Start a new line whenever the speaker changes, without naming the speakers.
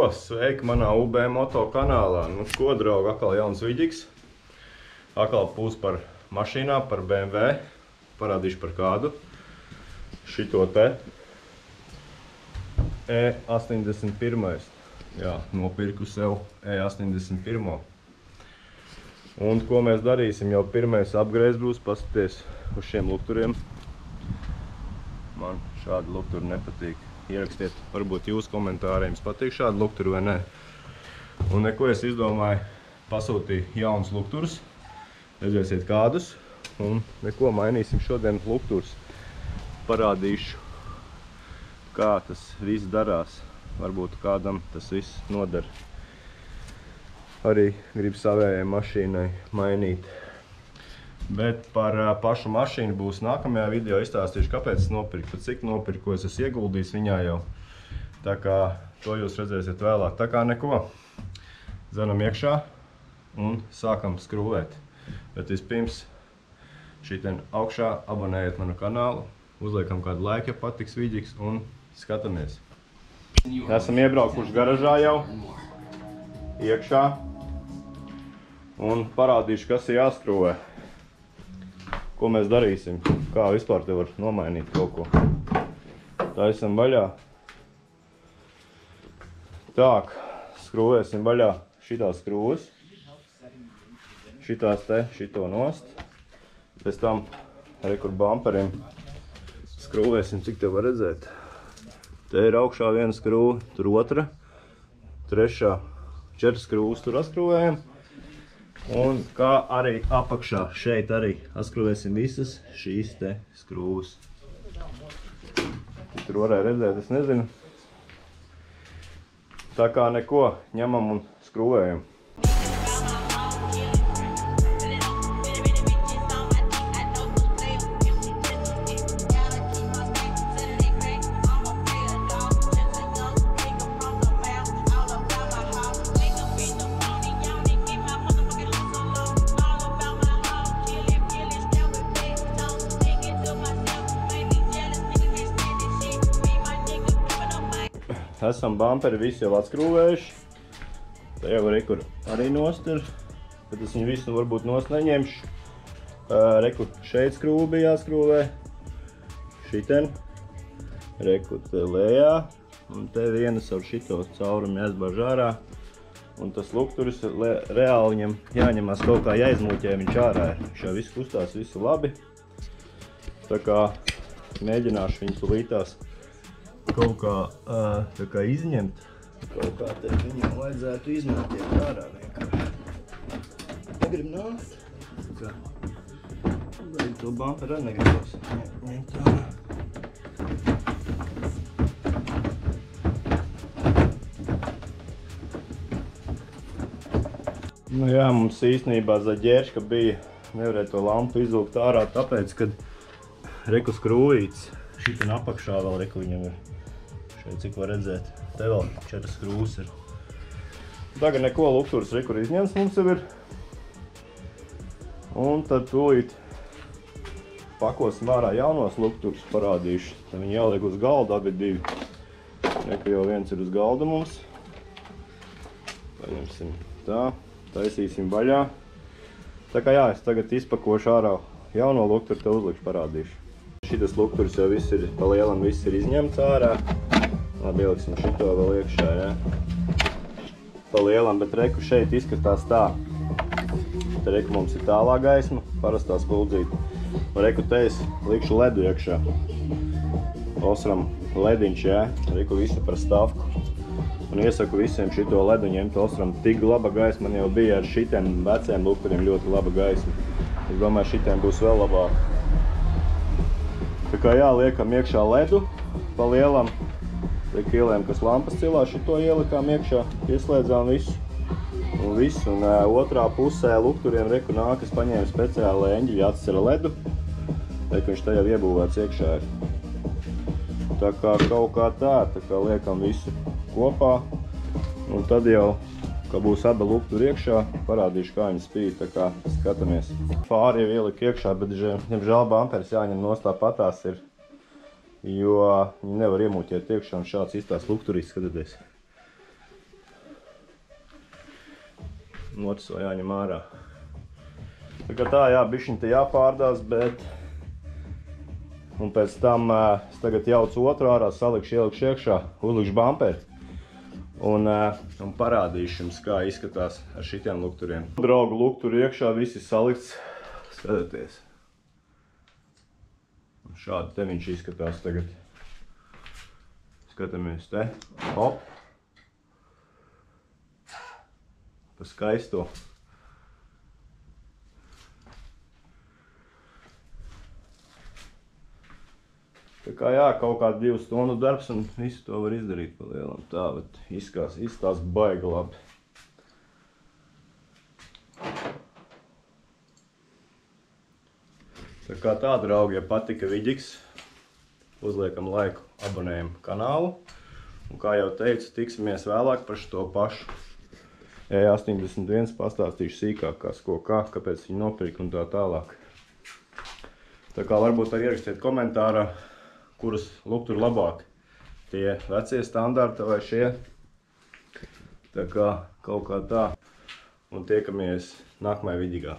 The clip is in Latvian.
ko, sveiki manā UB Moto kanālā. Nu ko, draugi, atkal jauns vidiks. Atkal būs par mašīnām, par BMW. Parādīšu par kādu. Šito te E81. Jā, nopirku sev E81. Un ko mēs darīsim? Jau pirmais apgreiz būs, paskaties uz šiem lukturiem. Man šādi lukturi nepatīk. Ierakstiet, varbūt jūs komentāriem jums patīk šādi lukturi vai nē. Un neko es izdomāju, pasūtīju jaunus lukturus. Redzēsiet kādus. Un neko mainīsim šodien lukturus. Parādīšu, kā tas viss darās. Varbūt kādam tas viss noder. Arī gribu savējai mašīnai mainīt. Bet par pašu mašīnu būs nākamajā video. Izstāstīšu, kāpēc es nopirku, pat cik nopirku, ko es esmu ieguldījis viņā jau. Tā kā to jūs redzēsiet vēlāk. Tā kā neko. Dzenam iekšā un sākam skrūvēt. Bet vispirms šitien augšā abonējiet manu kanālu. Uzliekam kādu laiku, ja patiks vidiks un skatāmies. Esam iebraukuši garažā jau. Iekšā. Un parādīšu, kas ir jāskrūvē. Ko mēs darīsim? Kā vispār te var nomainīt kaut ko? Taisam vaļā. Так, skrūvēsim vaļā šitās skrūves. Šitās te, šito nost. Pēc tam rekur bamperiem skrūvēsim, cik te var redzēt. Te ir augšā viena skrūve, tur otra. Trešā, 4 skrūves tur askrūvējam. Un kā arī apakšā, šeit arī askrūvēsim visas šīs te skrūves. Tur varēja redzēt, es nezinu. Tā kā neko, ņemam un skrūvējam. Esam bamperi visi jau atskrūvējuši. Te jau rekur arī nost ir, bet es viņu visu varbūt nost neņemšu. Rekur šeit skrūve bija jāskrūvē. Šiten. Rekur te lejā. Un te vienas ar šito caurumu jāsbaž ārā. Un tas lukturis reāli viņam jāņemās kaut kā jāizmuļķē viņš ārā. Viņš jau viss kustās, visu labi. Tā kā mēģināšu viņu tulītās kaut kā izņemt. Kaut kā te viņam vajadzētu izmētiet ārā vienkārši. Negrib nākt. Tā kā to bamperu arī negribos ņemt ārā. Nu jā, mums īstenībā zaģērška bija. Nevarēja to lampu izvilkt ārā, tāpēc, kad reku skrūvīts. Šitien apakšā vēl reku viņam ir. Šeit cik var redzēt. Te vēl 4 skrūves ir. Tagad neko lukturus rekur izņems mums jau ir. Un tad tūlīt pakosim ārā jaunos lukturus parādīšu. Tad viņi jāliek uz galda abi divi. Reku jau viens ir uz galda mums. Paņemsim tā. Taisīsim vaļā. Tā kā jā, es tagad izpakošu ārā jauno lukturu, te uzlikšu parādīšu. Šitas lukturis jau viss ir, pa lielam viss ir izņemts ārā. Labi, ieliksim šito vēl iekšā, jā. Pa lielam, bet reku šeit izskatās tā. Te reku mums ir tālā gaisma, parastā spuldzīta. Un reku te es likšu ledu iekšā. Osram lediņš, jā. Reku visu par stavku. Un iesaku visiem šito ledu ņemt Osram. Tik laba gaisma man jau bija ar šitiem veciem lukturiem ļoti laba gaisma. Es domāju, šitiem būs vēl labāk. Tā kā jā, liekam iekšā ledu pa lielam. Liek ielējam, kas lampas cilā, šito ielikām iekšā, ieslēdzām visu. Un visu, un otrā pusē lukturiem reku nāk, es paņēmu speciāli eņģeļu atcera ledu. Reku viņš te jau iebūvēts iekšā ir. Tā kā kaut kā tā kā liekam visu kopā. Un tad jau, kad būs abi lukturi iekšā, parādīšu, kā viņi spīd, tā kā skatāmies. Fāri jau ielika iekšā, bet, diemžēl, bamperis jāņem nost tāpatās ir. Jo viņi nevar iemūķēt iekšā un šāds izstās lukturīs, skatieties. un otrs vēl jāņem ārā. Tā kā tā, jā, bišķiņ te jāpārdās, bet... Un pēc tam es tagad jaucu otru ārā, salikšu, ielikšu iekšā, uzlikšu bamperi. Un parādīšu jums, kā izskatās ar šitiem lukturiem. Draugu lukturi iekšā, visi salikts, skatieties. Un šādi te viņš izskatās tagad. Skatāmies te, hop. Pa skaisto. Tā kā jā, kaut kādu 2 stundu darbs un visu to var izdarīt pa lielam. Tā, bet izskatās baigi labi. Tā kā tā, draugi, ja patika vidīgs, uzliekam laiku, abonējam kanālu. Un kā jau teicu, tiksimies vēlāk par šo pašu E81, pastāstīšu sīkāk, kas ko kā, kāpēc viņu nopirkt un tā tālāk. Tā kā varbūt arī ierakstiet komentārā, kurus lukturi labāk, tie vecie standarta vai šie. Tā kā kaut kā tā. Un tiekamies nākamajā vidīgā.